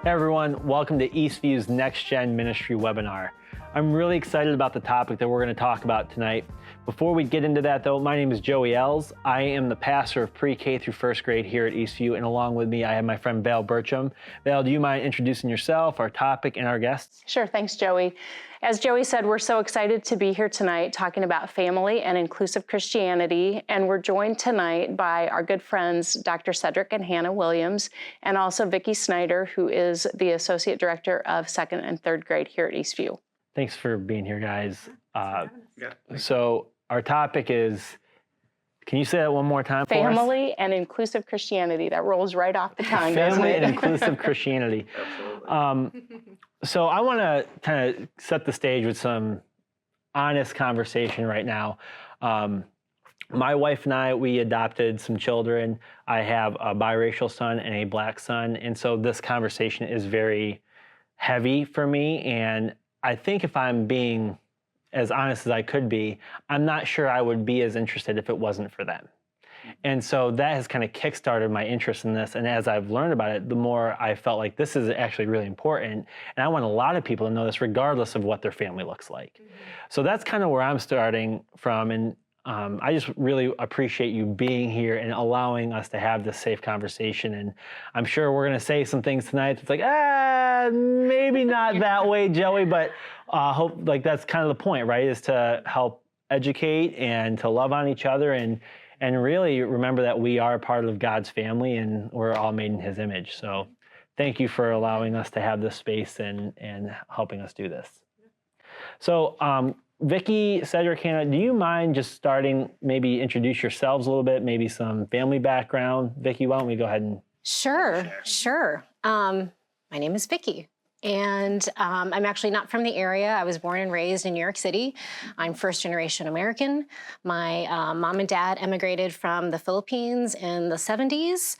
Hey everyone, welcome to Eastview's Next Gen Ministry webinar. I'm really excited about the topic that we're going to talk about tonight. Before we get into that though, my name is Joey Els. I am the pastor of pre-K through first grade here at Eastview, and along with me I have my friend Val Burcham. Val, do you mind introducing yourself, our topic, and our guests? Sure, thanks Joey. As Joey said, we're so excited to be here tonight talking about family and inclusive Christianity, and we're joined tonight by our good friends Dr. Cedric and Hannah Williams, and also Vicki Snyder, who is the Associate Director of second and third grade here at Eastview. Thanks for being here, guys. So our topic is, can you say that one more time for us? Family and inclusive Christianity. That rolls right off the tongue, doesn't Family it? and inclusive Christianity. Absolutely. So I want to kind of set the stage with some honest conversation right now. My wife and I, we adopted some children. I have a biracial son and a black son. And so this conversation is very heavy for me. And I think if I'm being as honest as I could be, I'm not sure I would be as interested if it wasn't for them. And so that has kind of kickstarted my interest in this. And as I've learned about it, the more I felt like this is actually really important. And I want a lot of people to know this regardless of what their family looks like. Mm-hmm. So that's kind of where I'm starting from. And I just really appreciate you being here and allowing us to have this safe conversation. And I'm sure we're going to say some things tonight that's like, maybe not that way, Joey, but hope like that's kind of the point, right? Is to help educate and to love on each other and really remember that we are part of God's family and we're all made in His image. So thank you for allowing us to have this space and helping us do this. So Vicki, Cedric, Hannah, do you mind just starting, maybe introduce yourselves a little bit, maybe some family background? Vicki, why don't we go ahead and... Sure. My name is Vicki. And I'm actually not from the area. I was born and raised in New York City. I'm first generation American. My mom and dad emigrated from the Philippines in the 70s.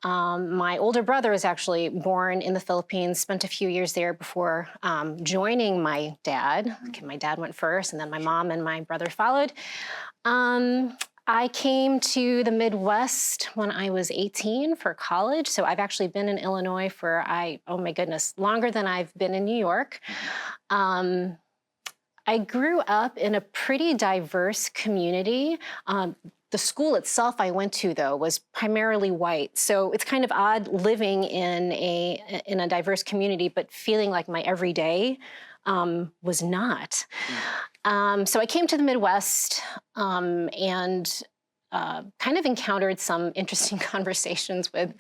My older brother was actually born in the Philippines, spent a few years there before joining my dad. Okay, my dad went first, and then my mom and my brother followed. I came to the Midwest when I was 18 for college. So I've actually been in Illinois for, oh my goodness, longer than I've been in New York. I grew up in a pretty diverse community. The school itself I went to, though, was primarily white. So it's kind of odd living in a diverse community, but feeling like my everyday was not. So I came to the Midwest and kind of encountered some interesting conversations with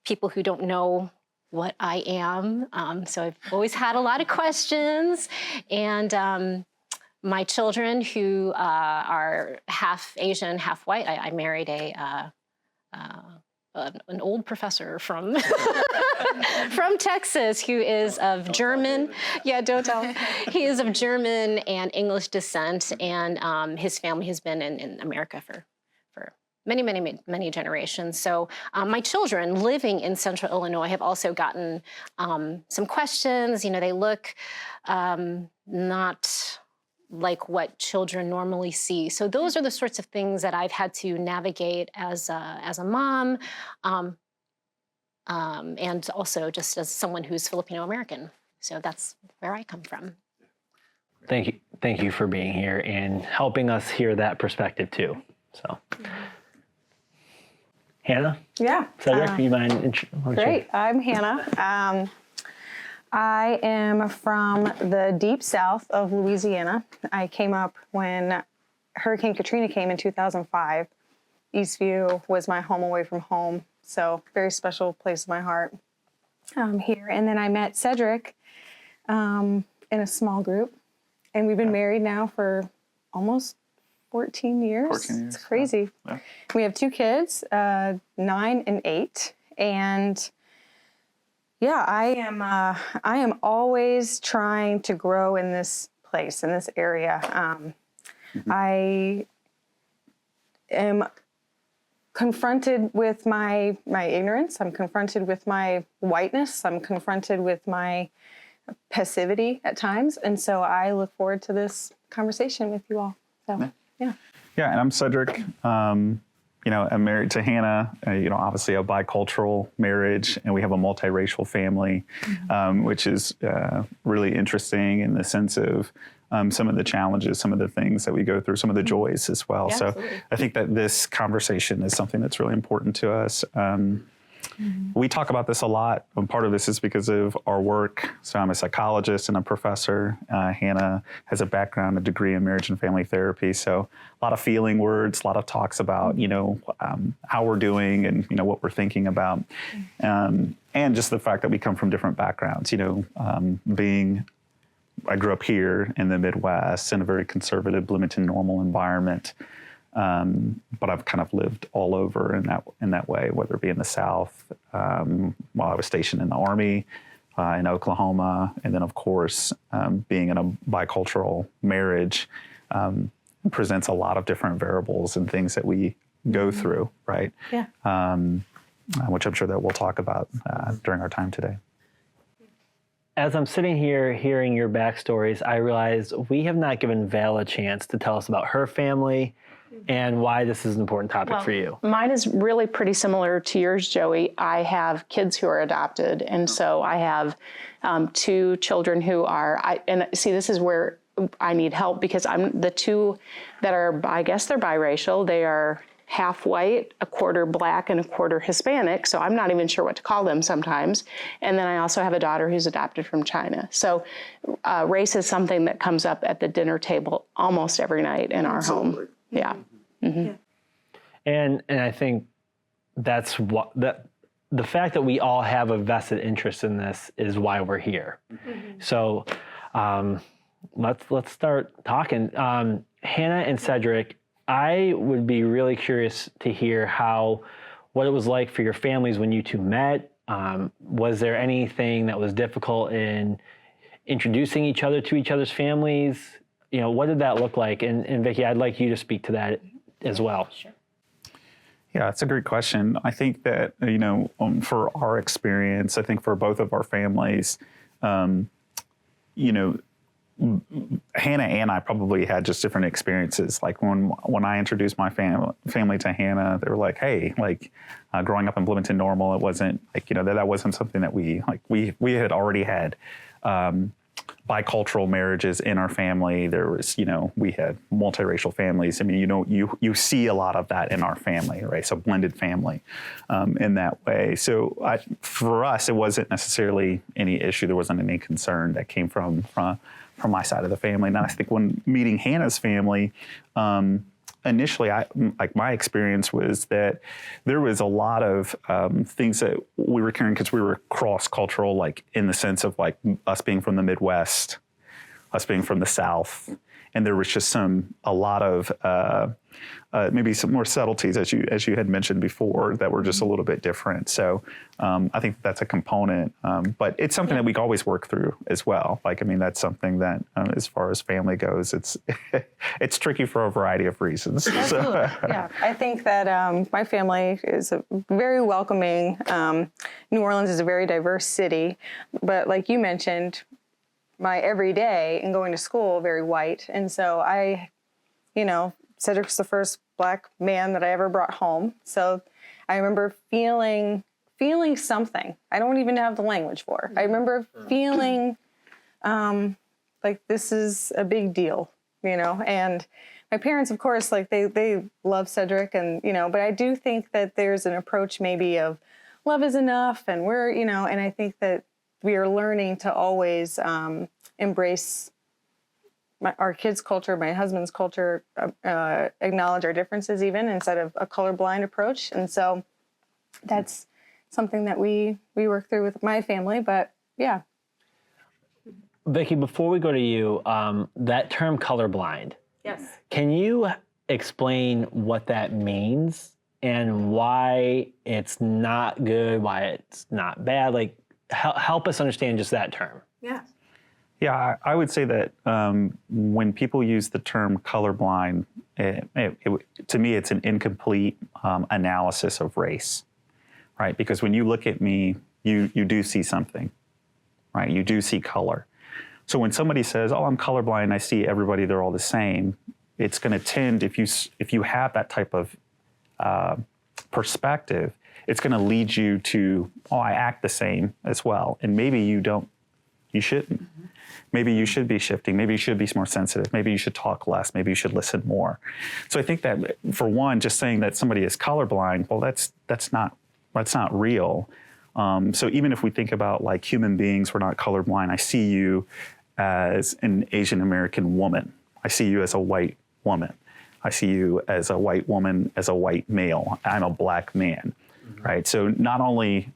people who don't know what I am. So I've always had a lot of questions. And my children, who are half Asian, half white, I married an old professor from from Texas who is of German. Yeah, don't tell him. He is of German and English descent, and his family has been in America for many generations. So my children living in Central Illinois have also gotten some questions. You know, they look not like what children normally see. So those are the sorts of things that I've had to navigate as a mom, and also just as someone who's Filipino American. So that's where I come from. Thank you for being here and helping us hear that perspective too. So, Hannah? Yeah. Cedric, you mind? Great. I'm Hannah. I am from the deep south of Louisiana. I came up when Hurricane Katrina came in 2005. Eastview was my home away from home, so very special place in my heart here. And then I met Cedric in a small group, and we've been married now for almost 14 years. 14 years. It's crazy. Yeah. We have 2 kids, 9 and 8, and yeah, I am always trying to grow in this place, in this area. I am confronted with my ignorance. I'm confronted with my whiteness. I'm confronted with my passivity at times. And so I look forward to this conversation with you all. So, yeah. Yeah, and I'm Cedric. I'm married to Hannah, obviously a bicultural marriage, and we have a multiracial family, which is really interesting in the sense of some of the challenges, some of the things that we go through, some of the joys as well. Yeah, so absolutely. I think that this conversation is something that's really important to us. We talk about this a lot. Part of this is because of our work. So I'm a psychologist and a professor. Hannah has a background, a degree in marriage and family therapy. So a lot of feeling words, a lot of talks about, how we're doing and, what we're thinking about. And just the fact that we come from different backgrounds, I grew up here in the Midwest in a very conservative, Bloomington normal environment. But I've kind of lived all over in that way, whether it be in the South, while I was stationed in the Army, in Oklahoma, and then of course, being in a bicultural marriage presents a lot of different variables and things that we go through, right? Yeah. Which I'm sure that we'll talk about during our time today. As I'm sitting here hearing your backstories, I realize we have not given Val a chance to tell us about her family and why this is an important topic for you. Mine is really pretty similar to yours, Joey. I have kids who are adopted, and so I have 2 children who are, and see, this is where I need help because I'm the 2 that are, I guess they're biracial. They are half white, a quarter black, and a quarter Hispanic, so I'm not even sure what to call them sometimes. And then I also have a daughter who's adopted from China. So race is something that comes up at the dinner table almost every night in our home. Yeah. Mm-hmm. Yeah. And I think that's what the fact that we all have a vested interest in this is why we're here. Mm-hmm. So let's start talking. Hannah and Cedric, I would be really curious to hear what it was like for your families when you 2 met. Was there anything that was difficult in introducing each other to each other's families? What did that look like? And Vicki, I'd like you to speak to that as well. Sure. Yeah, it's a great question. I think that, for our experience, I think for both of our families, Hannah and I probably had just different experiences. Like when I introduced my family to Hannah, they were like, "Hey, growing up in Bloomington normal, it wasn't that wasn't something that we had already had bicultural marriages in our family. There was we had multiracial families. I mean, you see a lot of that in our family, right? So blended family in that way. So for us, it wasn't necessarily any issue. There wasn't any concern that came from my side of the family. And I think when meeting Hannah's family, initially, my experience was that there was a lot of things that we were carrying because we were cross-cultural, in the sense of us being from the Midwest, us being from the South, and there was just a lot of maybe some more subtleties, as you had mentioned before, that were just a little bit different. So I think that's a component, but it's something that we can always work through as well. That's something that, as far as family goes, it's tricky for a variety of reasons. Absolutely. Yeah, I think that my family is very welcoming. New Orleans is a very diverse city, but like you mentioned, my everyday and going to school, very white. And so Cedric's the first Black man that I ever brought home. So I remember feeling something I don't even have the language for. I remember feeling like this is a big deal, and my parents, of course, they love Cedric and, but I do think that there's an approach maybe of love is enough. And we're, and I think that we are learning to always embrace our kids' culture, my husband's culture, acknowledge our differences even instead of a colorblind approach. And so that's something that we work through with my family, but yeah. Vicki, before we go to you, that term colorblind. Yes. Can you explain what that means and why it's not good, why it's not bad? Help us understand just that term. Yeah. Yeah, I would say that when people use the term colorblind, to me, it's an incomplete analysis of race, right? Because when you look at me, you do see something, right? You do see color. So when somebody says, "Oh, I'm colorblind," I see everybody; they're all the same. It's going to tend, if you have that type of perspective, it's going to lead you to, oh, I act the same as well. And maybe you shouldn't. Maybe you should be shifting. Maybe you should be more sensitive. Maybe you should talk less. Maybe you should listen more. So I think that, for one, just saying that somebody is colorblind, well, that's not real. So even if we think about like human beings, we're not colorblind. I see you as an Asian American woman. I see you as a white woman. I see you as a white woman, as a white male. I'm a black man, right? So not only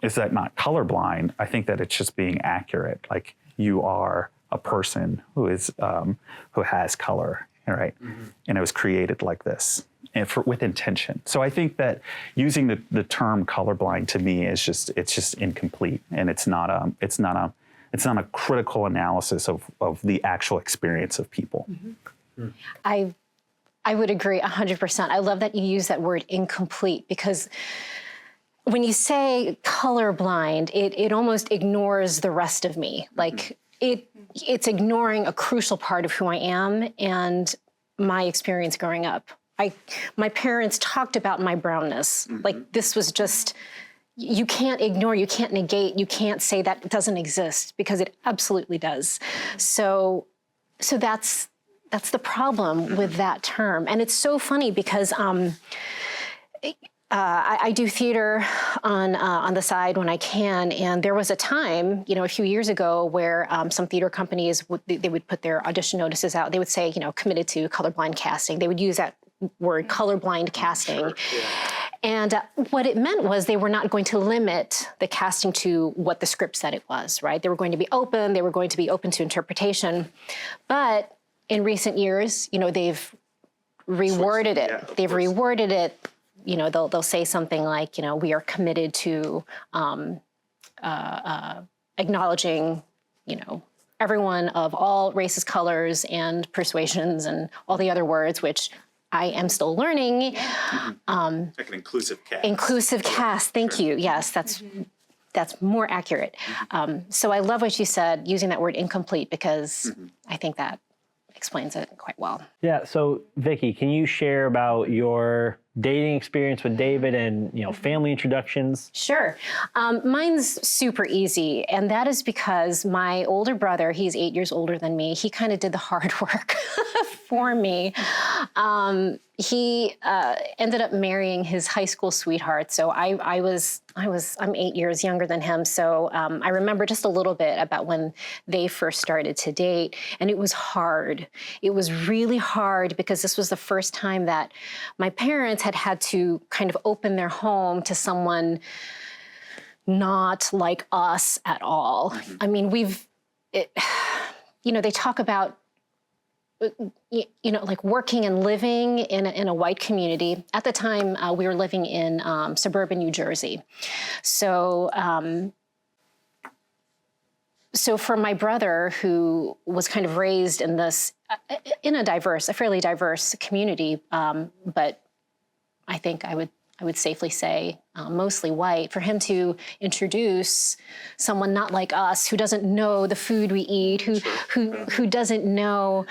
is that not colorblind, I think that it's just being accurate. Like, you are a person who has color, right? And it was created like this, and with intention. So I think that using the term colorblind to me is just incomplete, and it's not a critical analysis of the actual experience of people. I would agree 100%. I love that you use that word incomplete, because when you say colorblind, it almost ignores the rest of me. Like, it's ignoring a crucial part of who I am and my experience growing up. My parents talked about my brownness. Like, this was just, you can't ignore, you can't negate, you can't say that it doesn't exist, because it absolutely does. So that's the problem with that term. And it's so funny because I do theater on the side when I can, and there was a time, a few years ago, where some theater companies they would put their audition notices out. They would say, committed to colorblind casting. They would use that word, colorblind casting. Sure. Yeah. And what it meant was they were not going to limit the casting to what the script said it was, right? They were going to be open. They were going to be open to interpretation. But in recent years, they've reworded it. Yeah, they've reworded it. They'll say something like, we are committed to acknowledging, everyone of all races, colors, and persuasions, and all the other words, which I am still learning. Like an inclusive cast. Inclusive cast. Thank you. Yes, that's more accurate. So I love what you said, using that word incomplete, because I think that explains it quite well. Yeah. So Vicki, can you share about your dating experience with David and, family introductions? Sure. Mine's super easy. And that is because my older brother, he's 8 years older than me. He kind of did the hard work for me. He ended up marrying his high school sweetheart. So I'm 8 years younger than him. So I remember just a little bit about when they first started to date. And it was hard. It was really hard, because this was the first time that my parents had to kind of open their home to someone not like us at all. I mean, they talk about, like working and living in a white community. At the time, we were living in suburban New Jersey. So for my brother, who was kind of raised in a fairly diverse community, but I think I would safely say mostly white, for him to introduce someone not like us, who doesn't know the food we eat, who doesn't know,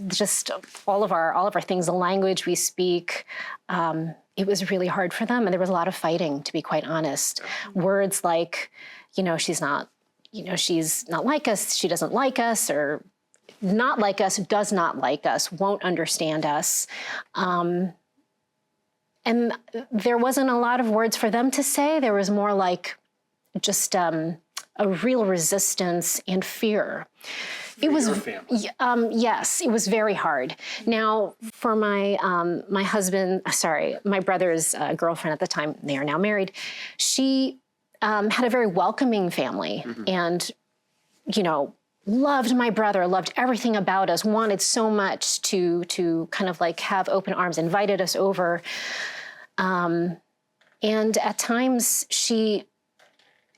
just all of our things, the language we speak. It was really hard for them, and there was a lot of fighting, to be quite honest. Words like, she's not like us, she doesn't like us, or not like us, does not like us, won't understand us. And there wasn't a lot of words for them to say. There was more like just a real resistance and fear. It was, yes, it was very hard. Now, for my my brother's girlfriend at the time, they are now married, she had a very welcoming family, and, loved my brother, loved everything about us, wanted so much to kind of like have open arms, invited us over. And at times she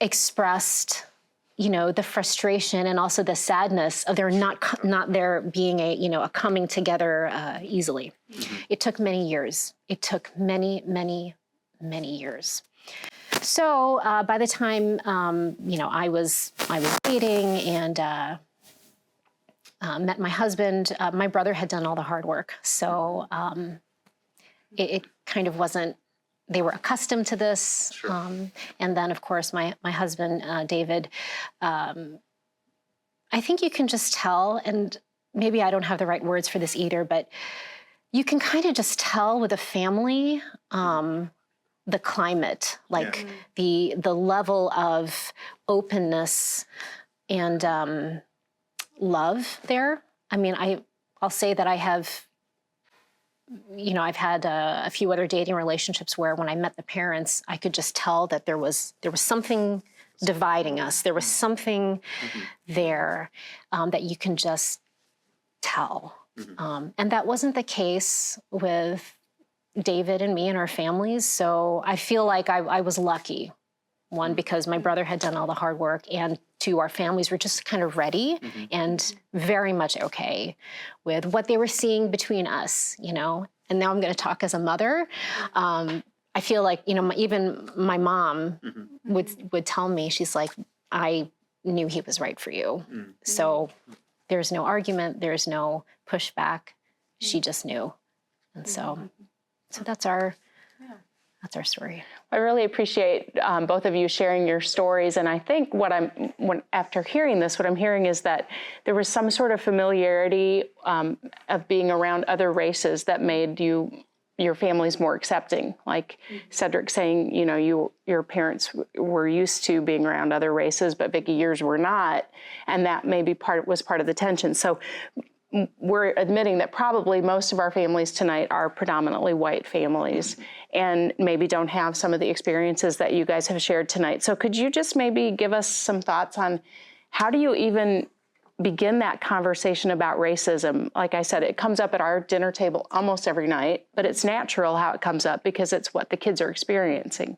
expressed, the frustration and also the sadness of there not there being a coming together easily. It took many years. It took many, many, many years. So by the time I was dating and met my husband, my brother had done all the hard work. So it kind of wasn't, they were accustomed to this. Sure. And then, of course, my husband, David, I think you can just tell, and maybe I don't have the right words for this either, but you can kind of just tell with a family the climate, like the level of openness and love there. I mean, I'll say that I have, I've had a few other dating relationships where when I met the parents, I could just tell that there was something dividing us. There was something there that you can just tell. And that wasn't the case with David and me and our families. So I feel like I was lucky. One, because my brother had done all the hard work, and two, our families were just kind of ready and very much okay with what they were seeing between us, And now I'm going to talk as a mother. I feel like, even my mom would tell me, she's like, I knew he was right for you. So there's no argument, there's no pushback. She just knew. And so that's our story. I really appreciate both of you sharing your stories, and I think after hearing this, what I'm hearing is that there was some sort of familiarity of being around other races that made your families more accepting. Like Cedric saying, your parents were used to being around other races, but Vicki, yours were not, and that maybe was part of the tension. So we're admitting that probably most of our families tonight are predominantly white families and maybe don't have some of the experiences that you guys have shared tonight. So could you just maybe give us some thoughts on how do you even begin that conversation about racism? Like I said, it comes up at our dinner table almost every night, but it's natural how it comes up because it's what the kids are experiencing.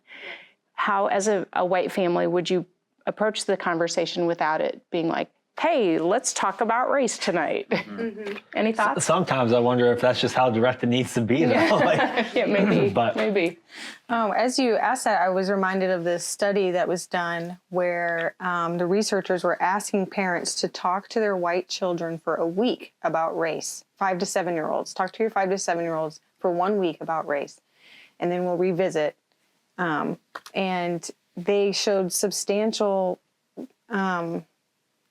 How, as a white family, would you approach the conversation without it being like, hey, let's talk about race tonight? Any thoughts? Sometimes I wonder if that's just how direct it needs to be, though. Yeah, maybe. But maybe. As you asked that, I was reminded of this study that was done where the researchers were asking parents to talk to their white children for a week about race. 5 to 7-year-olds. Talk to your 5 to 7-year-olds for 1 week about race. And then we'll revisit. And they showed substantial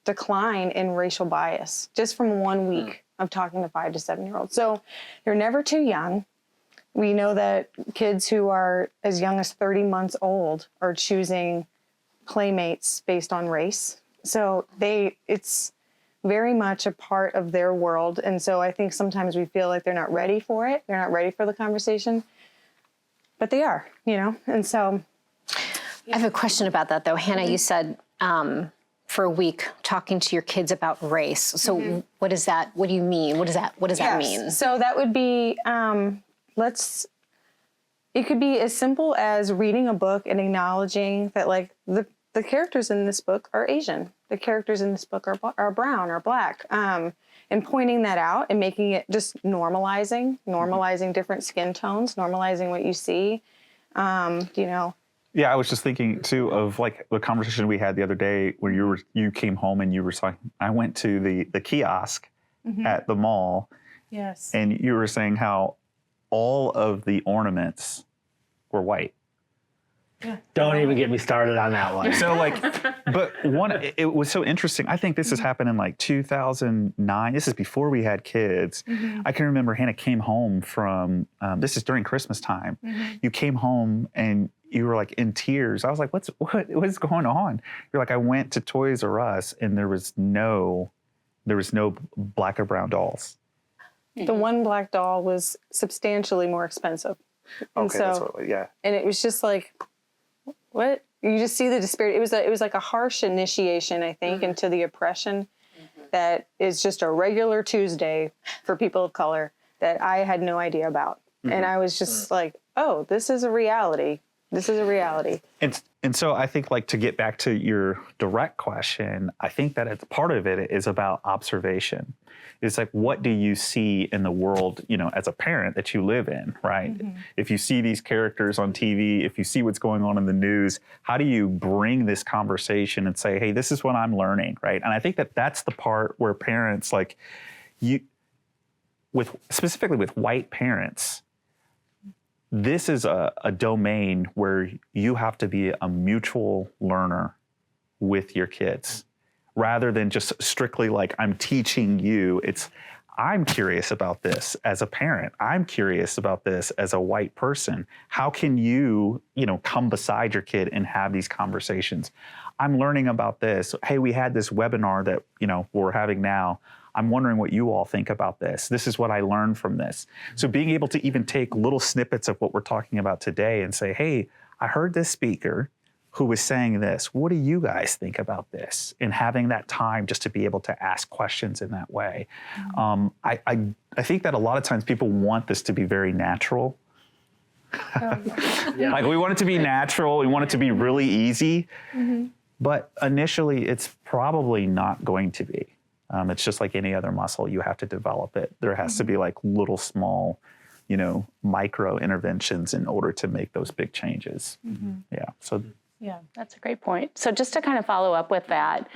decline in racial bias just from 1 week of talking to 5 to 7-year-olds. So you're never too young. We know that kids who are as young as 30 months old are choosing playmates based on race. So it's very much a part of their world. And so I think sometimes we feel like they're not ready for it. They're not ready for the conversation, but they are, And so. I have a question about that, though. Hannah, you said for a week talking to your kids about race. So what is that? What do you mean? What does that mean? So that would be, it could be as simple as reading a book and acknowledging that like the characters in this book are Asian. The characters in this book are brown or black. And pointing that out and making it just normalizing different skin tones, normalizing what you see, Yeah, I was just thinking too of like the conversation we had the other day where you came home and you were saying, I went to the kiosk at the mall. Yes. And you were saying how all of the ornaments were white. Yeah. don't even get me started on that one. So it was so interesting. I think this has happened in like 2009. This is before we had kids. I can remember Hannah came home from, this is during Christmas time. You came home and you were like in tears. I was like, what is going on? You're like, I went to Toys R Us and there was no black or brown dolls. The one black doll was substantially more expensive. And Okay, that's what, yeah. And it was just like, what? You just see the disparity. It was like a harsh initiation, I think, into the oppression that is just a regular Tuesday for people of color that I had no idea about. And I was just like, oh, this is a reality. This is a reality. And so I think, like, to get back to your direct question, I think that it's part of it is about observation. It's like, what do you see in the world, as a parent that you live in, right? If you see these characters on TV, if you see what's going on in the news, how do you bring this conversation and say, hey, this is what I'm learning, right? And I think that that's the part where parents, specifically with white parents, this is a domain where you have to be a mutual learner with your kids, rather than just strictly like, I'm teaching you. It's, I'm curious about this as a parent. I'm curious about this as a white person. How can you, come beside your kid and have these conversations? I'm learning about this. Hey, we had this webinar that, we're having now. I'm wondering what you all think about this. This is what I learned from this. So being able to even take little snippets of what we're talking about today and say, hey, I heard this speaker who was saying this. What do you guys think about this? And having that time just to be able to ask questions in that way. I think that a lot of times people want this to be very natural. Like, we want it to be natural. We want it to be really easy. But initially, it's probably not going to be. It's just like any other muscle. You have to develop it. There has to be like little small, micro interventions in order to make those big changes. Yeah. So. Yeah, that's a great point. So just to kind of follow up with that,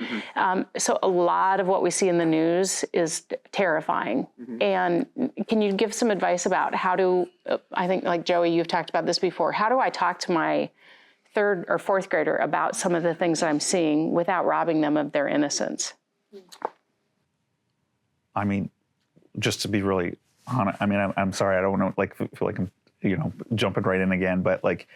so a lot of what we see in the news is terrifying. And can you give some advice about how to, I think like Joey, you've talked about this before, how do I talk to my third or fourth grader about some of the things that I'm seeing without robbing them of their innocence? I mean, just to be really honest, I mean, I'm sorry, I don't want to feel like I'm, jumping right in again, but like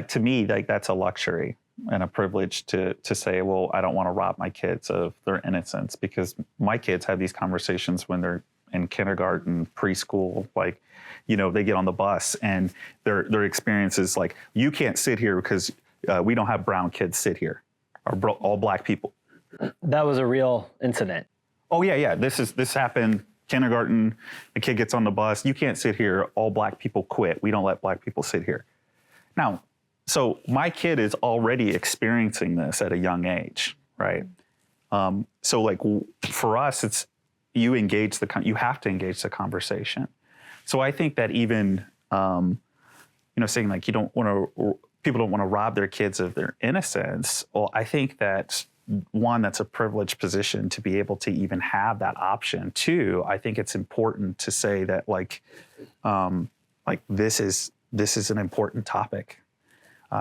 to me, like that's a luxury and a privilege to say, well, I don't want to rob my kids of their innocence, because my kids have these conversations when they're in kindergarten, preschool, like, they get on the bus and their experience is like, you can't sit here because we don't have brown kids sit here, or all black people. That was a real incident. Oh yeah. This happened, kindergarten, the kid gets on the bus, you can't sit here, all black people quit. We don't let black people sit here. Now, so my kid is already experiencing this at a young age, right? So like for us, it's, you have to engage the conversation. So I think that even, saying like people don't want to rob their kids of their innocence. Well, I think that one, that's a privileged position to be able to even have that option. Two, I think it's important to say that like this is an important topic.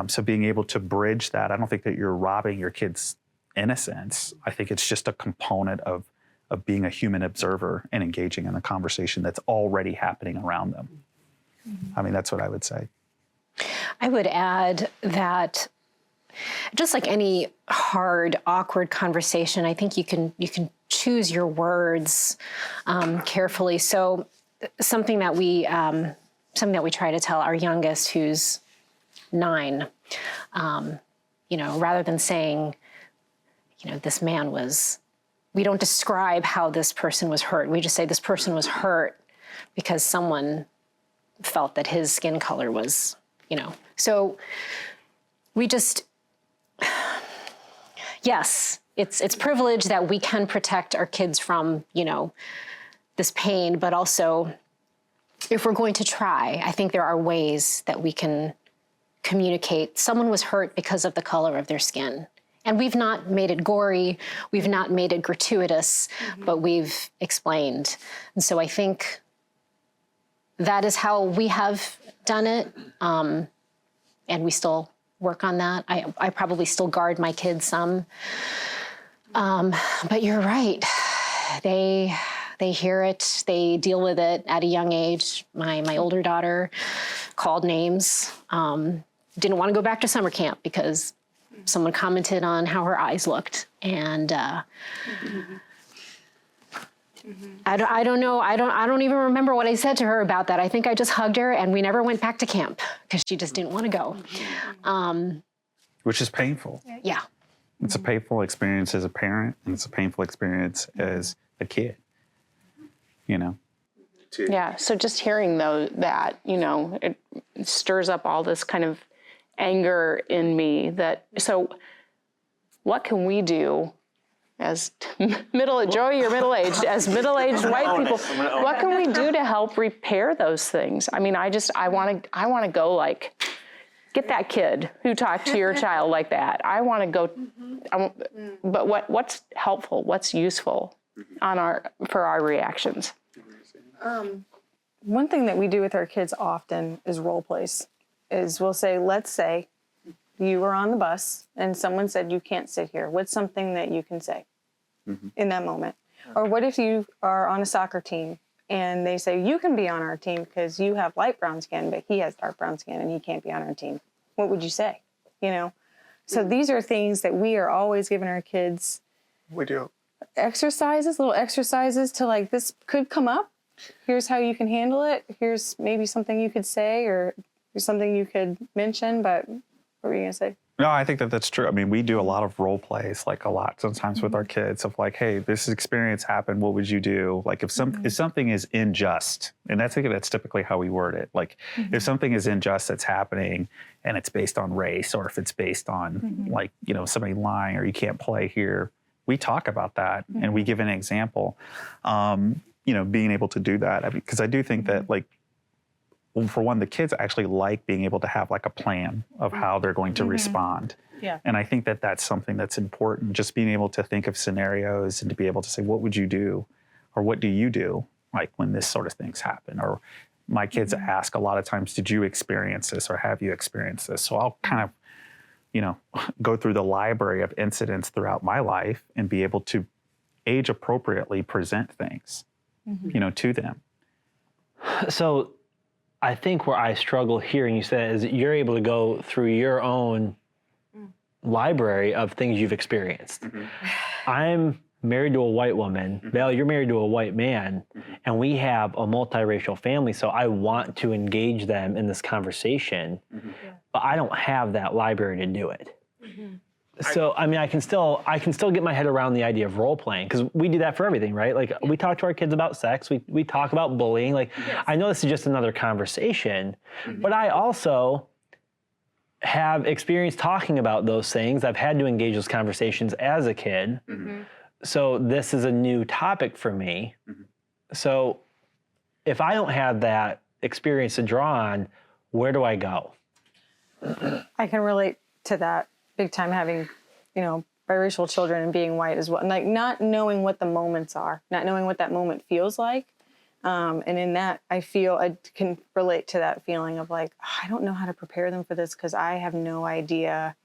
So being able to bridge that, I don't think that you're robbing your kids' innocence. I think it's just a component of being a human observer and engaging in a conversation that's already happening around them. I mean, that's what I would say. I would add that just like any hard, awkward conversation, I think you can choose your words carefully. So something that we try to tell our youngest, who's 9, rather than saying, this man was, we don't describe how this person was hurt. We just say this person was hurt because someone felt that his skin color was, So we just, yes, it's privilege that we can protect our kids from, this pain, but also if we're going to try, I think there are ways that we can communicate. Someone was hurt because of the color of their skin. And we've not made it gory, we've not made it gratuitous, but we've explained. And so I think that is how we have done it. And we still work on that. I probably still guard my kids some. But you're right. They hear it, they deal with it at a young age. My older daughter called names, didn't want to go back to summer camp because someone commented on how her eyes looked. And I don't know. I don't even remember what I said to her about that. I think I just hugged her and we never went back to camp because she just didn't want to go. Which is painful. Yeah. It's a painful experience as a parent, and it's a painful experience as a kid, Yeah, so just hearing that, it stirs up all this kind of anger in me so what can we do as Joey, you're middle-aged, as middle-aged white people, what can we do to help repair those things? I mean, I want to go like, get that kid who talked to your child like that. I want to go, but what's helpful, what's useful for our reactions? one thing that we do with our kids often is role plays. Is we'll say, let's say you were on the bus and someone said you can't sit here. What's something that you can say in that moment? Or what if you are on a soccer team and they say you can be on our team because you have light brown skin, but he has dark brown skin and he can't be on our team? What would you say? You know? So these are things that we are always giving our kids. We do. Little exercises to like, this could come up. Here's how you can handle it. Here's maybe something you could say, or here's something you could mention, but what were you going to say? No, I think that that's true. I mean, we do a lot of role plays, like a lot sometimes with our kids of like, hey, this experience happened. What would you do? Like if something is unjust, and I think that's typically how we word it. Like if something is unjust that's happening and it's based on race, or if it's based on like, you know, somebody lying or you can't play here, we talk about that and we give an example. You know, being able to do that, because I do think that like, for one, the kids actually like being able to have like a plan of how they're going to respond. Yeah. And I think that that's something that's important, just being able to think of scenarios and to be able to say, what would you do? Or what do you do? Like when this sort of things happen? Or my kids ask a lot of times, did you experience this or have you experienced this? So I'll kind of, you know, go through the library of incidents throughout my life and be able to age appropriately present things, you know, to them. So I think where I struggle hearing you say is that you're able to go through your own library of things you've experienced. I'm married to a white woman. Val, you're married to a white man, and we have a multiracial family, so I want to engage them in this conversation, but I don't have that library to do it. So, I mean, I can still get my head around the idea of role playing, because we do that for everything, right? Like we talk to our kids about sex, we talk about bullying. Like I know this is just another conversation, but I also have experience talking about those things. I've had to engage those conversations as a kid. So this is a new topic for me. So if I don't have that experience to draw on, where do I go? I can relate to that big time, having, you know, biracial children and being white as well. And like not knowing what the moments are, not knowing what that moment feels like. And in that, I feel I can relate to that feeling of like, oh, I don't know how to prepare them for this because I have no idea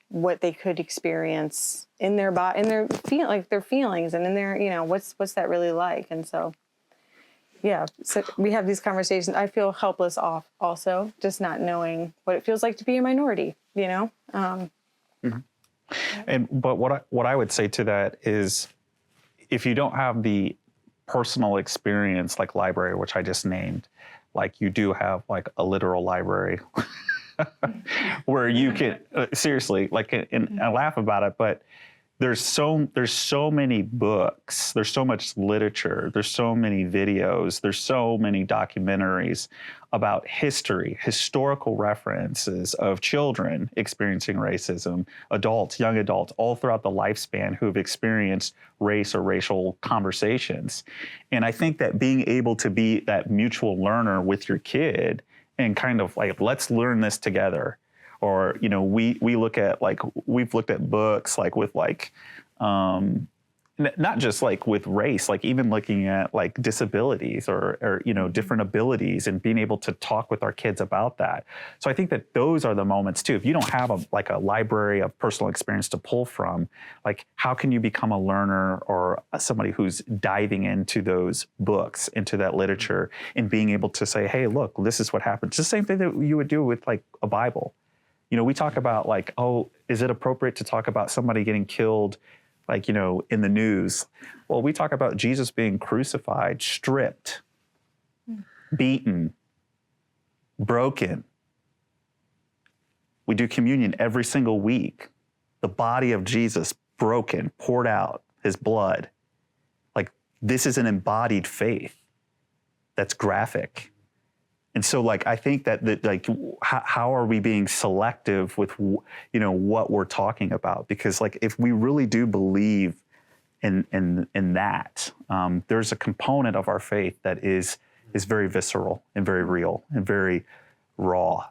what they could experience in their body, in their their feelings, and in their, you know, what's that really like. And so, yeah, so we have these conversations. I feel helpless also, just not knowing what it feels like to be a minority, you know? But what I would say to that is, if you don't have the personal experience like library, which I just named, like you do have like a literal library where you can seriously like, and I laugh about it, but there's so many books, there's so much literature, there's so many videos, there's so many documentaries about history, historical references of children experiencing racism, adults, young adults, all throughout the lifespan who have experienced race or racial conversations. And I think that being able to be that mutual learner with your kid and kind of like, let's learn this together. Or, you know, we look at like, we've looked at books like with like, not just like with race, like even looking at like disabilities or, you know, different abilities and being able to talk with our kids about that. So I think that those are the moments too. If you don't have a library of personal experience to pull from, like how can you become a learner or somebody who's diving into those books, into that literature and being able to say, hey, look, this is what happened. It's the same thing that you would do with like a Bible. You know, we talk about like, oh, is it appropriate to talk about somebody getting killed, like, you know, in the news? Well, we talk about Jesus being crucified, stripped, beaten, broken. We do communion every single week. The body of Jesus broken, poured out, his blood. Like, this is an embodied faith that's graphic. And so, like, I think that like, how are we being selective with, you know, what we're talking about? Because, like, if we really do believe in that, there's a component of our faith that is very visceral and very real and very raw,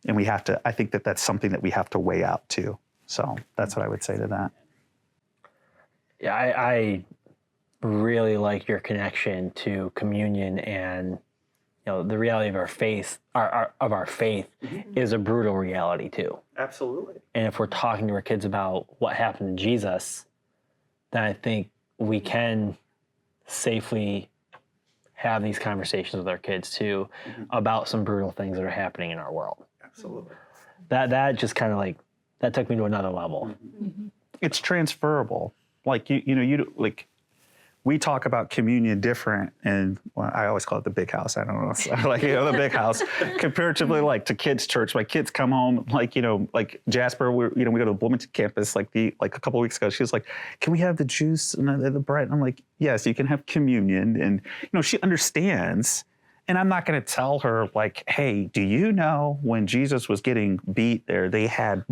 and we have to. I think that that's something that we have to weigh out too. So that's what I would say to that. Yeah, I really like your connection to communion and the reality of our faith, our faith, is a brutal reality too. Absolutely. And if we're talking to our kids about what happened to Jesus, then I think we can safely have these conversations with our kids too about some brutal things that are happening in our world. Absolutely. That just kind of that took me to another level. It's transferable. Like we talk about communion different, and I always call it the big house. I don't know, the big house comparatively to kids' church. My kids come home, like Jasper. We go to the Bloomington campus like a couple of weeks ago. She was like, "Can we have the juice and the bread?" And I'm like, "Yes, you can have communion." And she understands. And I'm not going to tell her "Hey, do you know when Jesus was getting beat there, they had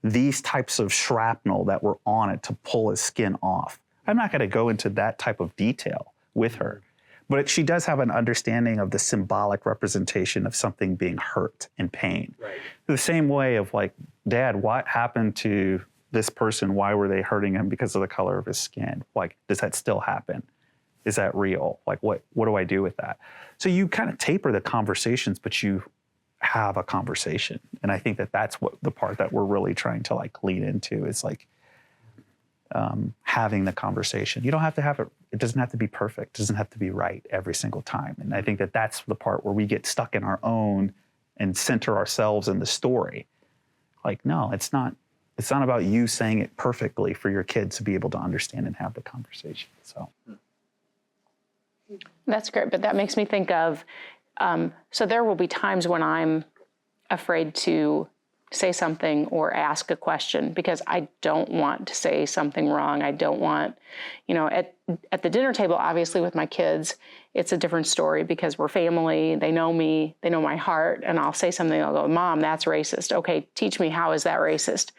these types of shrapnel that were on it to pull his skin off." I'm not going to go into that type of detail with her, but she does have an understanding of the symbolic representation of something being hurt and pain. Right. The same way of Dad, what happened to this person? Why were they hurting him because of the color of his skin? Does that still happen? Is that real? What do I do with that? So you kind of taper the conversations, but you have a conversation. And I think that's what the part that we're really trying to lean into is having the conversation. You don't have to have it. It doesn't have to be perfect. It doesn't have to be right every single time. And I think that's the part where we get stuck in our own and center ourselves in the story. No, it's not about you saying it perfectly for your kids to be able to understand and have the conversation. So That's great, but that makes me think of, so there will be times when I'm afraid to say something or ask a question because I don't want to say something wrong. I don't want, at the dinner table, obviously with my kids, it's a different story because we're family. They know me, they know my heart, and I'll say something, I'll go, "Mom, that's racist." Okay, teach me, how is that racist?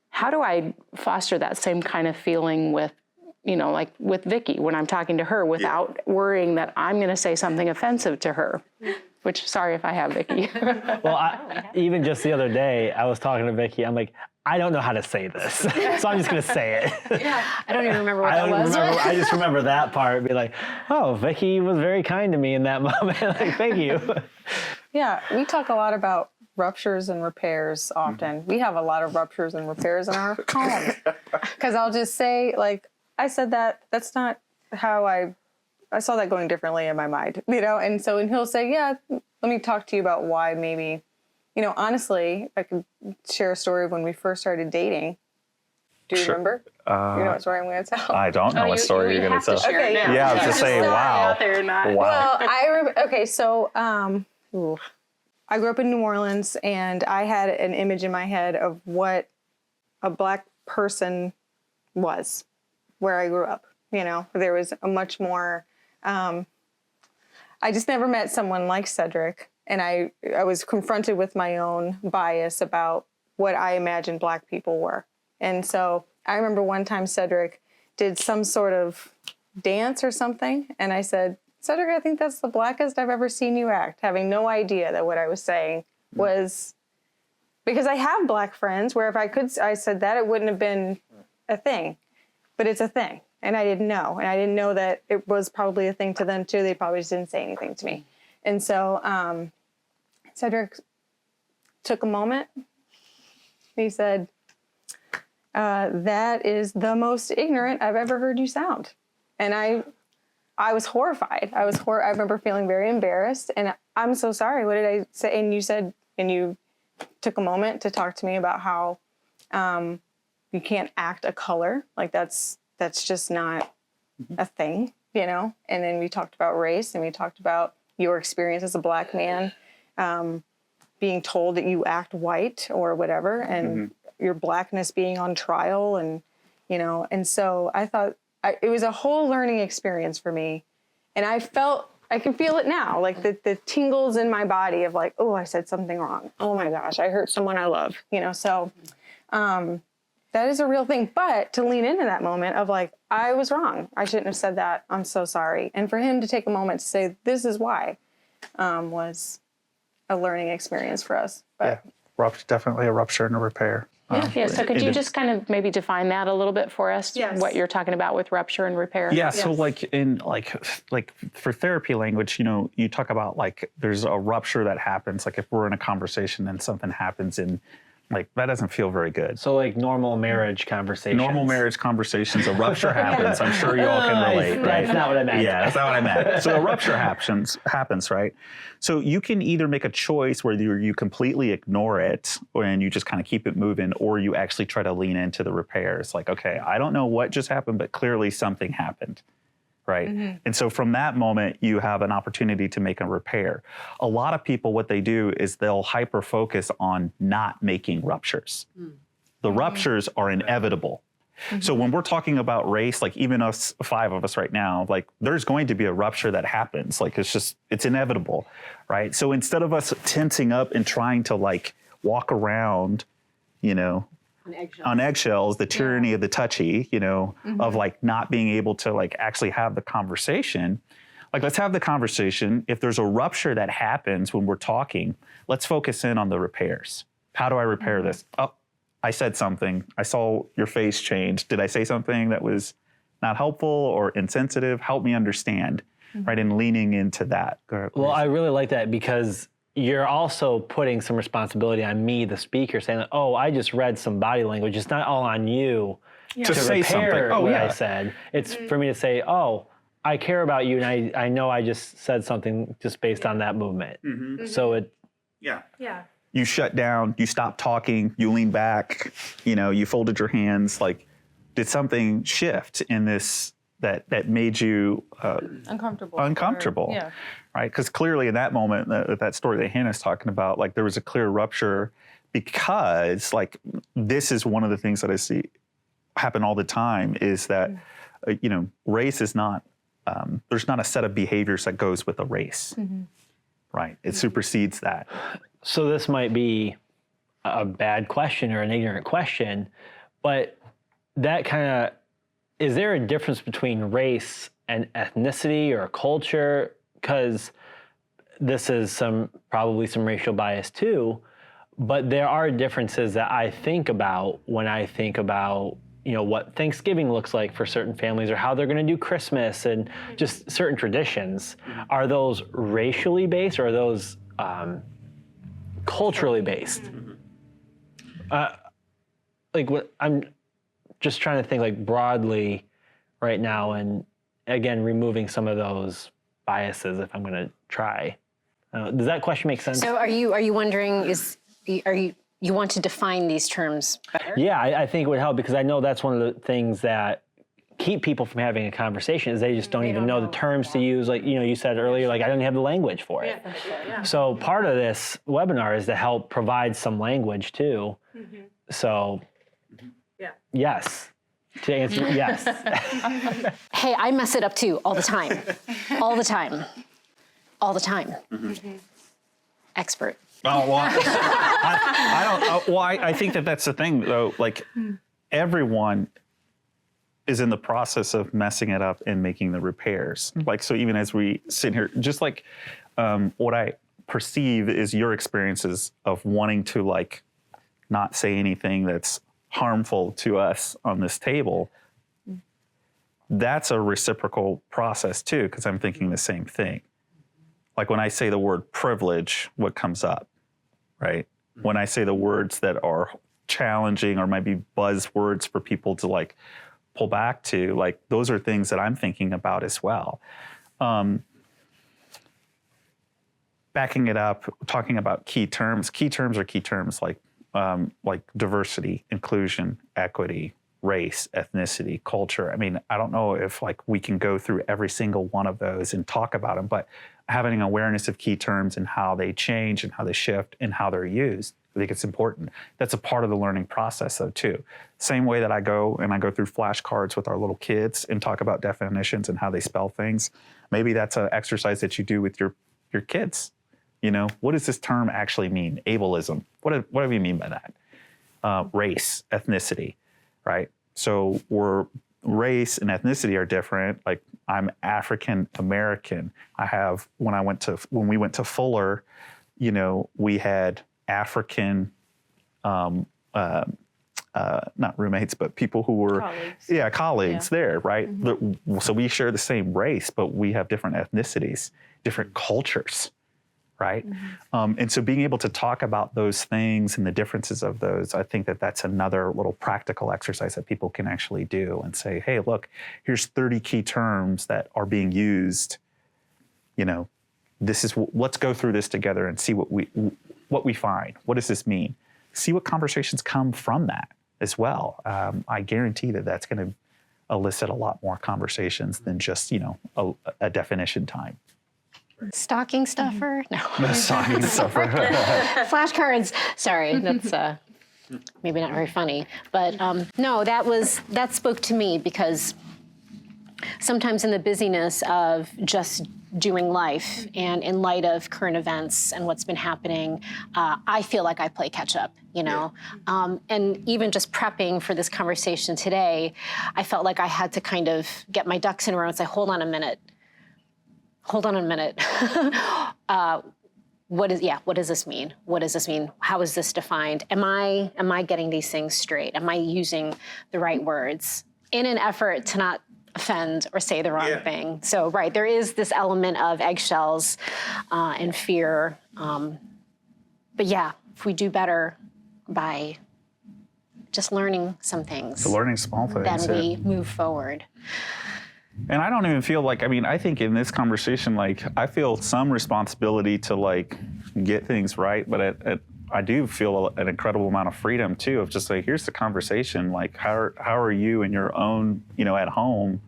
How do I foster that same kind of feeling with, with Vicky when I'm talking to her without worrying that I'm going to say something offensive to her? Which, sorry if I have, Vicky. Well, even just the other day, I was talking to Vicky. I'm like, I don't know how to say this, so I'm just going to say it. Yeah, I don't even remember what that was. I just remember that part. Be like, oh, Vicky was very kind to me in that moment. Thank you. Yeah, we talk a lot about ruptures and repairs often. We have a lot of ruptures and repairs in our homes. Because I'll just say, I said that's not how I saw that going differently in my mind, and he'll say, yeah, let me talk to you about why maybe, honestly, I could share a story of when we first started dating. Do you remember? You know what story I'm going to tell? I don't know what story you're going to tell. Okay, yeah, I was just saying, wow. Well, I grew up in New Orleans, and I had an image in my head of what a Black person was where I grew up. There was a much more, I just never met someone like Cedric. And I was confronted with my own bias about what I imagined Black people were. And so I remember one time Cedric did some sort of dance or something. And I said, "Cedric, I think that's the Blackest I've ever seen you act," having no idea that what I was saying was, because I have Black friends where if I said that, it wouldn't have been a thing, but it's a thing. And I didn't know. And I didn't know that it was probably a thing to them too. They probably just didn't say anything to me. And so Cedric took a moment. He said, "That is the most ignorant I've ever heard you sound." And I was horrified. I remember feeling very embarrassed. And "I'm so sorry. What did I say?" And you said, and you took a moment to talk to me about how you can't act a color. That's just not a thing, And then we talked about race, and we talked about your experience as a Black man, being told that you act white or whatever, and your Blackness being on trial, and and so I thought it was a whole learning experience for me, and I can feel it now, the tingles in my body of oh, I said something wrong. Oh my gosh, I hurt someone I love, So that is a real thing. But to lean into that moment of I was wrong. I shouldn't have said that. I'm so sorry. And for him to take a moment to say, this is why, was a learning experience for us. But yeah, definitely a rupture and a repair. Yeah, so could you just kind of maybe define that a little bit for us? Yes. What you're talking about with rupture and repair? Yeah, so Yes. like for therapy language, you talk about like there's a rupture that happens. Like if we're in a conversation and something happens and like that doesn't feel very good. So like normal marriage conversations. Normal marriage conversations, a rupture happens. I'm sure you all can relate, right? That's not what I meant. Yeah, that's not what I meant. So a rupture happens, right? So you can either make a choice where you completely ignore it and you just kind of keep it moving, or you actually try to lean into the repairs. Like, okay, I don't know what just happened, but clearly something happened, right? Mm-hmm. And so from that moment, you have an opportunity to make a repair. A lot of people, what they do is they'll hyper focus on not making ruptures. The ruptures are inevitable. So when we're talking about race, like even us, 5 of us right now, like there's going to be a rupture that happens. Like it's inevitable, right? So instead of us tensing up and trying to like walk around, on eggshells, the tyranny of the touchy, of like not being able to like actually have the conversation. Like let's have the conversation. If there's a rupture that happens when we're talking, let's focus in on the repairs. How do I repair this? Oh, I said something. I saw your face change. Did I say something that was not helpful or insensitive? Help me understand, right? And leaning into that. Well, I really like that because you're also putting some responsibility on me, the speaker, saying, oh, I just read some body language. It's not all on you to say repair something. Oh, what yeah. I said. It's for me to say, oh, I care about you, and I know I just said something just based on that movement. So Yeah. You shut down, you stop talking, you lean back, you folded your hands. Like, did something shift in this that made you uncomfortable? Yeah. Right? Because clearly in that moment, that story that Hannah's talking about, like there was a clear rupture because like this is one of the things that I see happen all the time is that, race is not, there's not a set of behaviors that goes with a race, right? It supersedes that. So this might be a bad question or an ignorant question, but that kind of, is there a difference between race and ethnicity or culture? Because this is probably some racial bias too, but there are differences that I think about when I think about, what Thanksgiving looks like for certain families or how they're going to do Christmas and just certain traditions. Are those racially based or are those culturally based? I'm just trying to think like broadly right now, and again, removing some of those biases if I'm going to try. Does that question make sense? So are you wondering, you want to define these terms better? Yeah, I think it would help because I know that's one of the things that keep people from having a conversation is they just don't even know the terms to use. Like, you said earlier, like I don't have the language for it. So part of this webinar is to help provide some language too. So yes, to answer, yes. Hey, I mess it up too all the time. All the time. All the time. Expert. Oh, well, I think that's the thing though. Like everyone is in the process of messing it up and making the repairs. Like, so even as we sit here, just like what I perceive is your experiences of wanting to like not say anything that's harmful to us on this table. That's a reciprocal process too, because I'm thinking the same thing. Like when I say the word privilege, what comes up, right? When I say the words that are challenging or might be buzzwords for people to like pull back to, like those are things that I'm thinking about as well. Backing it up, talking about key terms. Key terms are key terms like diversity, inclusion, equity, race, ethnicity, culture. I mean, I don't know if like we can go through every single one of those and talk about them, but having an awareness of key terms and how they change and how they shift and how they're used, I think it's important. That's a part of the learning process though too. Same way that I go through flashcards with our little kids and talk about definitions and how they spell things. Maybe that's an exercise that you do with your kids. What does this term actually mean? Ableism. What do you mean by that? Race, ethnicity, right? So race and ethnicity are different. Like I'm African American. When we went to Fuller, we had African not roommates, but people who were colleagues there, right? So we share the same race, but we have different ethnicities, different cultures, right? And so being able to talk about those things and the differences of those, I think that that's another little practical exercise that people can actually do and say, hey, look, here's 30 key terms that are being used. You know, let's go through this together and see what we find. What does this mean? See what conversations come from that as well. I guarantee that that's going to elicit a lot more conversations than just, you know, a definition time. Stocking stuffer? No. Stocking stuffer. Flashcards. Sorry, that's maybe not very funny. But no, that spoke to me because sometimes in the busyness of just doing life and in light of current events and what's been happening, I feel like I play catch up, you know? And even just prepping for this conversation today, I felt like I had to kind of get my ducks in a row and say, hold on a minute. What does this mean? What does this mean? How is this defined? Am I getting these things straight? Am I using the right words in an effort to not offend or say the wrong thing? So, right, there is this element of eggshells and fear. But yeah, if we do better by just learning some things, learning small things, then we move forward. And I don't even feel like, I mean, I think in this conversation, like, I feel some responsibility to, like, get things right, but I do feel an incredible amount of freedom, too, of just like, here's the conversation, like, how are you in your own, you know, at home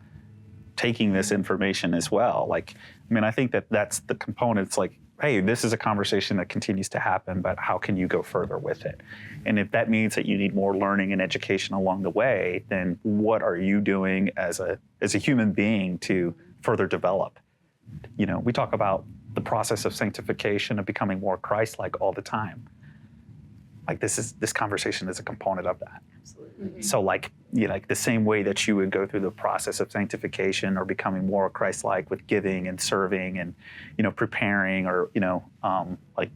taking this information as well? Like, I mean, I think that that's the component. It's like, hey, this is a conversation that continues to happen, but how can you go further with it? And if that means that you need more learning and education along the way, then what are you doing as a human being to further develop? You know, we talk about the process of sanctification, of becoming more Christ-like all the time. Like this conversation is a component of that. Absolutely. So like, you know, like the same way that you would go through the process of sanctification or becoming more Christ-like with giving and serving and, you know, preparing or, you know, like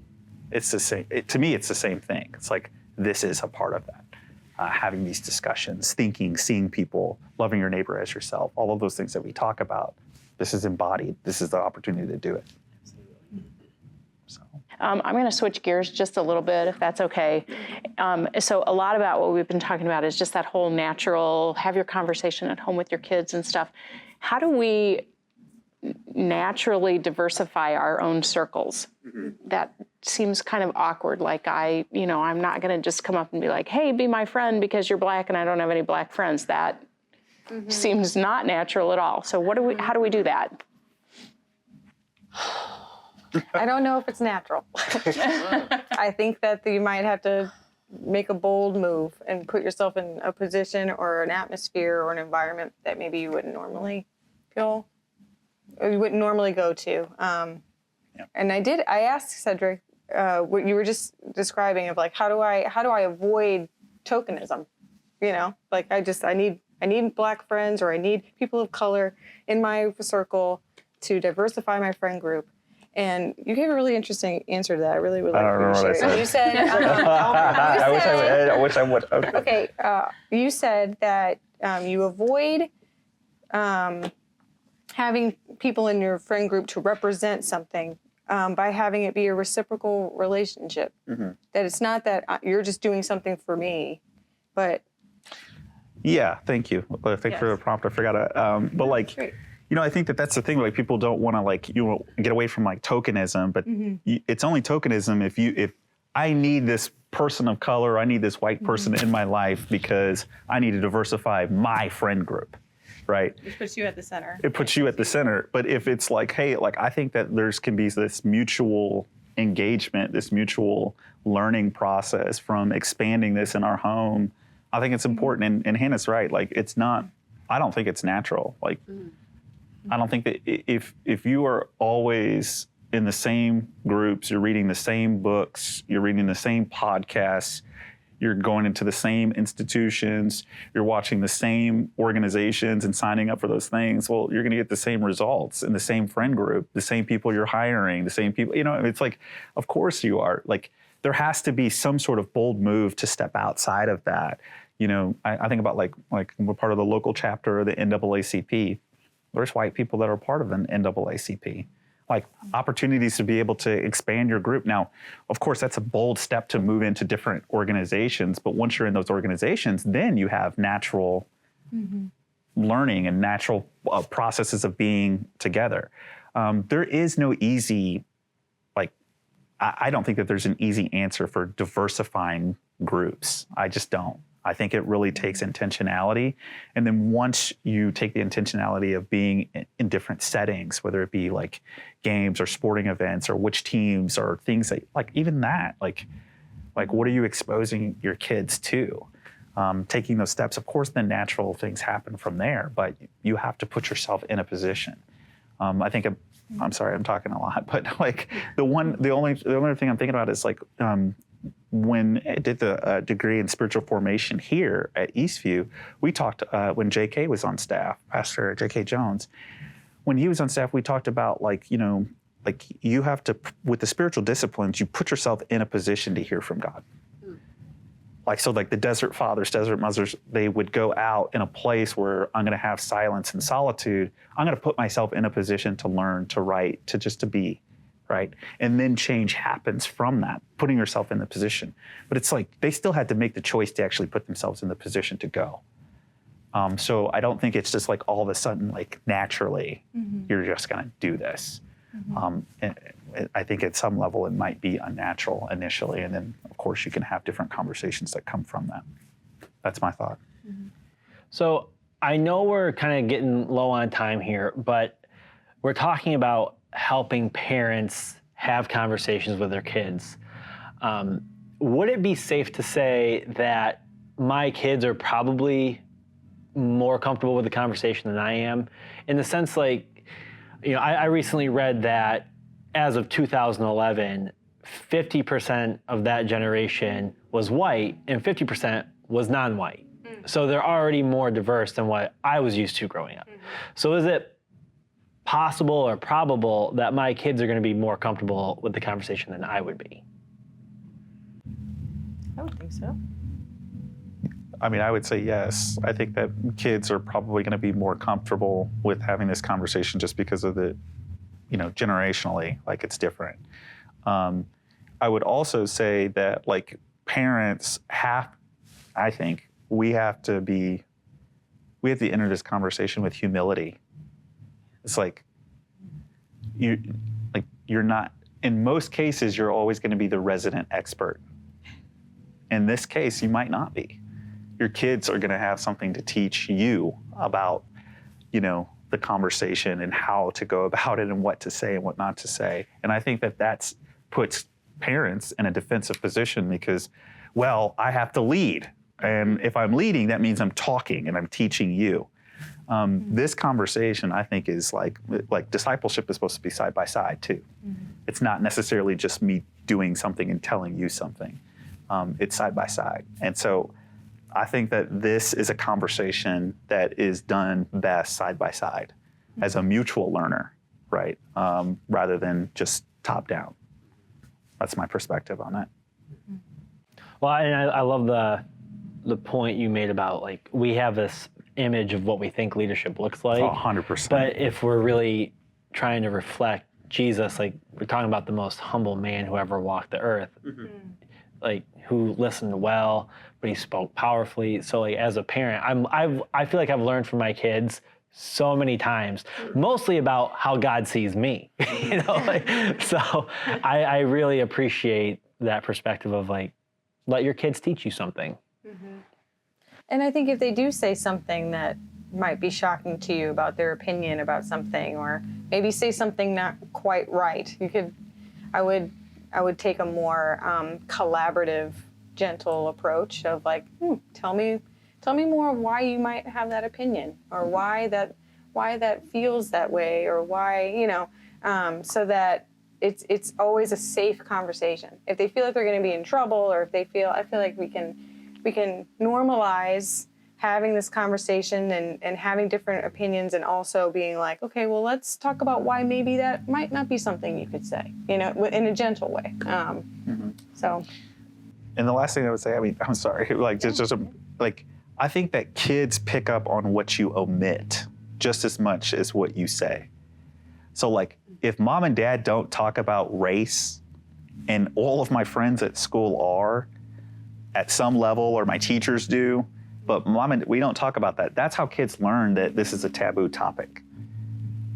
it's the same, to me, it's the same thing. It's like, this is a part of that. Having these discussions, thinking, seeing people, loving your neighbor as yourself, all of those things that we talk about, this is embodied. This is the opportunity to do it. I'm going to switch gears just a little bit, if that's okay. So a lot about what we've been talking about is just that whole natural, have your conversation at home with your kids and stuff. How do we naturally diversify our own circles? That seems kind of awkward. Like I'm not going to just come up and be like, hey, be my friend because you're Black and I don't have any Black friends. That seems not natural at all. So how do we do that? I don't know if it's natural. I think that you might have to make a bold move and put yourself in a position or an atmosphere or an environment that maybe you wouldn't normally feel, or you wouldn't normally go to. And I asked Cedric what you were just describing of like, how do I avoid tokenism? You know, like I need Black friends or I need people of color in my circle to diversify my friend group. And you gave a really interesting answer to that. I really would like to share it. You said, I wish I would. Okay, you said that you avoid having people in your friend group to represent something by having it be a reciprocal relationship. That it's not that you're just doing something for me, but. Yeah, thank you. Thank you for the prompt. I forgot it. But like. Great. You know, I think that's the thing. Like, people don't want to get away from like tokenism, but it's only tokenism if I need this person of color, I need this white person in my life because I need to diversify my friend group, right? It puts you at the center. It puts you at the center. But if it's like, hey, like I think that can be this mutual engagement, this mutual learning process from expanding this in our home. I think it's important. And Hannah's right. Like, I don't think it's natural. Like. I don't think that if you are always in the same groups, you're reading the same books, you're reading the same podcasts, you're going into the same institutions, you're watching the same organizations and signing up for those things, well, you're going to get the same results in the same friend group, the same people you're hiring, the same people, you know, it's like, of course you are. Like, there has to be some sort of bold move to step outside of that. You know, I think about like we're part of the local chapter of the NAACP. There's white people that are part of an NAACP. Like opportunities to be able to expand your group. Now, of course, that's a bold step to move into different organizations, but once you're in those organizations, then you have natural learning and natural processes of being together. There is no easy, like, I don't think that there's an easy answer for diversifying groups. I just don't. I think it really takes intentionality. And then once you take the intentionality of being in different settings, whether it be like games or sporting events or which teams or things that, like even that, like what are you exposing your kids to? Taking those steps, of course, the natural things happen from there, but you have to put yourself in a position. I think, I'm sorry, I'm talking a lot, but like the only thing I'm thinking about is like, when I did the degree in spiritual formation here at Eastview, we talked, when JK was on staff, Pastor JK Jones, when he was on staff, we talked about like, you know, like you have to, with the spiritual disciplines, you put yourself in a position to hear from God. Like, so like the desert fathers, desert mothers, they would go out in a place where I'm going to have silence and solitude. I'm going to put myself in a position to learn, to write, to just to be. Right? And then change happens from that, putting yourself in the position. But it's like they still had to make the choice to actually put themselves in the position to go. So I don't think it's just like all of a sudden, like naturally, you're just going to do this. I think at some level it might be unnatural initially. And then, of course, you can have different conversations that come from that. That's my thought. So I know we're kind of getting low on time here, but we're talking about helping parents have conversations with their kids. Would it be safe to say that my kids are probably more comfortable with the conversation than I am? In the sense, like, you know, I recently read that as of 2011, 50% of that generation was white and 50% was non-white. So they're already more diverse than what I was used to growing up. So is it possible or probable that my kids are going to be more comfortable with the conversation than I would be? I would think so. I mean, I would say yes. I think that kids are probably going to be more comfortable with having this conversation just because of the, you know, generationally, like it's different. I would also say that like parents I think we have to enter this conversation with humility. It's like you're not, in most cases, you're always going to be the resident expert. In this case, you might not be. Your kids are going to have something to teach you about, you know, the conversation and how to go about it and what to say and what not to say. And I think that puts parents in a defensive position because, well, I have to lead. And if I'm leading, that means I'm talking and I'm teaching you. This conversation, I think, is like discipleship is supposed to be side by side too. It's not necessarily just me doing something and telling you something. It's side by side. And so I think that this is a conversation that is done best side by side as a mutual learner, right? Rather than just top down. That's my perspective on that. Well, and I love the point you made about like we have this image of what we think leadership looks like. 100%. But if we're really trying to reflect Jesus, like we're talking about the most humble man who ever walked the earth, like who listened well, but he spoke powerfully. So like as a parent, I feel like I've learned from my kids so many times, mostly about how God sees me. You know, like, so I really appreciate that perspective of like, let your kids teach you something. And I think if they do say something that might be shocking to you about their opinion about something, or maybe say something not quite right, I would take a more collaborative, gentle approach of like, tell me more of why you might have that opinion, or why that feels that way, or why, you know, so that it's always a safe conversation. If they feel like they're going to be in trouble, or if I feel like we can normalize having this conversation and having different opinions, and also being like, okay, well, let's talk about why maybe that might not be something you could say, you know, in a gentle way. So. And the last thing I would say, I mean, I'm sorry, like just like, I think that kids pick up on what you omit just as much as what you say. So like, if mom and dad don't talk about race, and all of my friends at school are at some level, or my teachers do, but we don't talk about that. That's how kids learn that this is a taboo topic.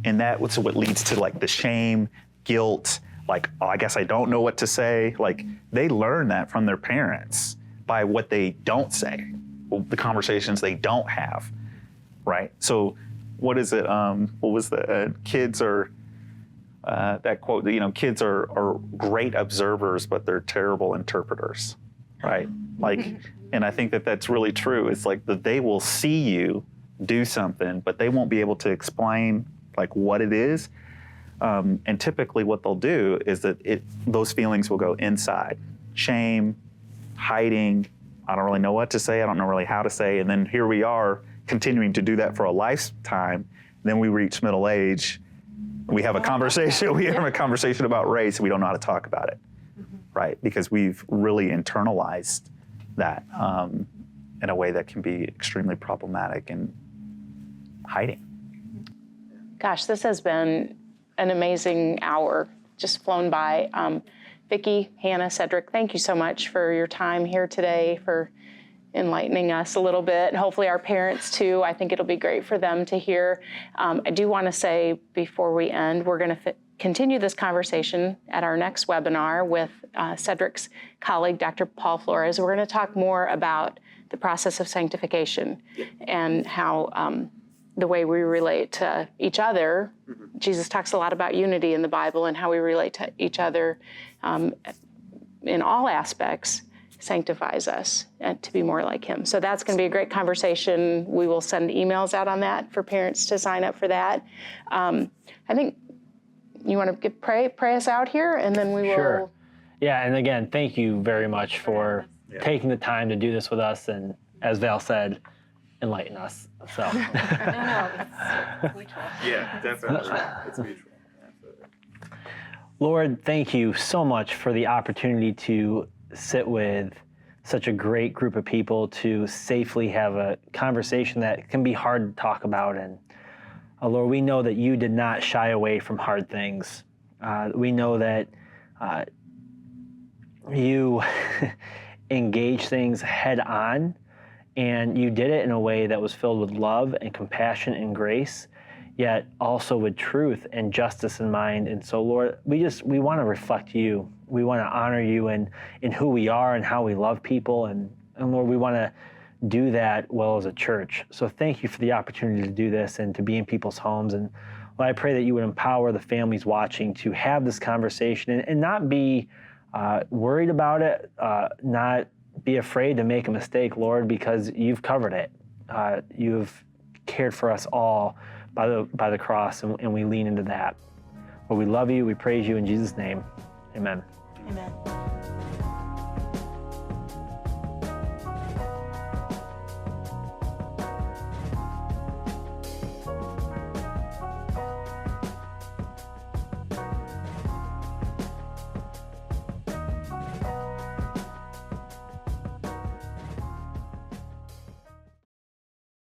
And that's what leads to like the shame, guilt, like, oh, I guess I don't know what to say. Like, they learn that from their parents by what they don't say, the conversations they don't have, right? So what is it? What was the kids are, that quote, you know, kids are great observers, but they're terrible interpreters, right? Like, and I think that that's really true. It's like that they will see you do something, but they won't be able to explain like what it is. And typically what they'll do is that those feelings will go inside. Shame, hiding, I don't really know what to say, I don't know really how to say, and then here we are continuing to do that for a lifetime. Then we reach middle age, we have a conversation, about race, and we don't know how to talk about it, right? Because we've really internalized that in a way that can be extremely problematic and hiding. Gosh, this has been an amazing hour, just flown by. Vicki, Hannah, Cedric, thank you so much for your time here today, for enlightening us a little bit. Hopefully our parents too. I think it'll be great for them to hear. I do want to say before we end, we're going to continue this conversation at our next webinar with Cedric's colleague, Dr. Paul Flores. We're going to talk more about the process of sanctification and how the way we relate to each other. Jesus talks a lot about unity in the Bible, and how we relate to each other in all aspects sanctifies us to be more like him. So that's going to be a great conversation. We will send emails out on that for parents to sign up for that. I think you want to pray us out here, and then we will. Sure. Yeah, and again, thank you very much for taking the time to do this with us, and as Val said, enlighten us. So. No, it's mutual. Yeah, definitely. It's mutual. Lord, thank you so much for the opportunity to sit with such a great group of people, to safely have a conversation that can be hard to talk about. And Lord, we know that you did not shy away from hard things. We know that you engage things head on, and you did it in a way that was filled with love and compassion and grace, yet also with truth and justice in mind. And so, Lord, we want to reflect you. We want to honor you in who we are and how we love people. And Lord, we want to do that well as a church. So thank you for the opportunity to do this and to be in people's homes. And Lord, I pray that you would empower the families watching to have this conversation and not be worried about it, not be afraid to make a mistake, Lord, because you've covered it. You've cared for us all by the cross, and we lean into that. Lord, we love you, we praise you in Jesus' name. Amen. Amen.